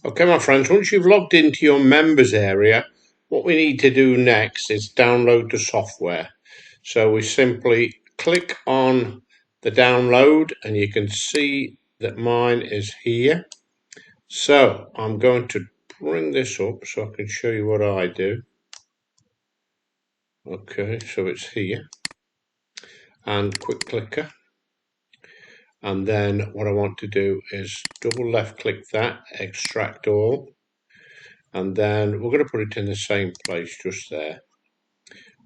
Okay, my friends, once you've logged into your members area, what we need to do next is download the software. So we simply click on the download and you can see that mine is here. So I'm going to bring this up so I can show you what I do. Okay, so it's here and QuickClicker. And then what I want to do is double left click that, extract all. And then we're going to put it in the same place just there.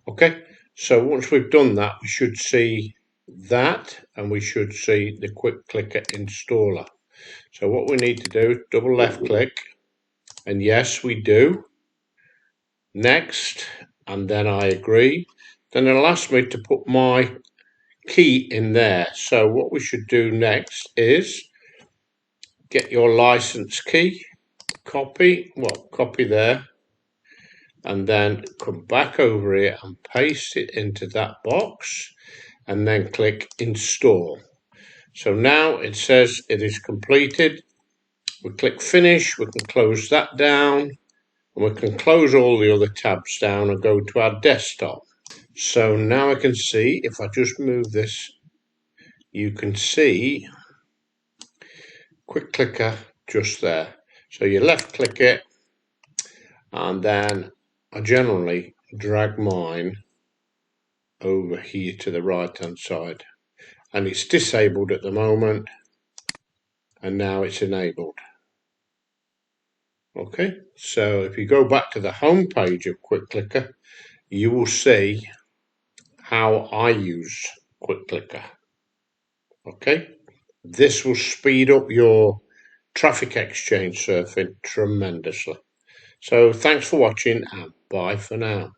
Okay, so once we've done that, we should see that, and we should see the QuickClicker installer. So what we need to do, double left click, and yes, we do. Next, and then I agree. Then it'll ask me to put my key in there. So what we should do next is get your license key, copy there, and then come back over here and paste it into that box and then click install. So now it says it is completed. We click finish, we can close that down, and we can close all the other tabs down and go to our desktop. So now I can see, if I just move this, you can see QuickClicker just there. So you left click it, and then I generally drag mine over here to the right hand side, and it's disabled at the moment, and now it's enabled. Okay, so if you go back to the home page of QuickClicker, you will see how I use QuickClicker. Okay, this will speed up your traffic exchange surfing tremendously. So thanks for watching, and bye for now.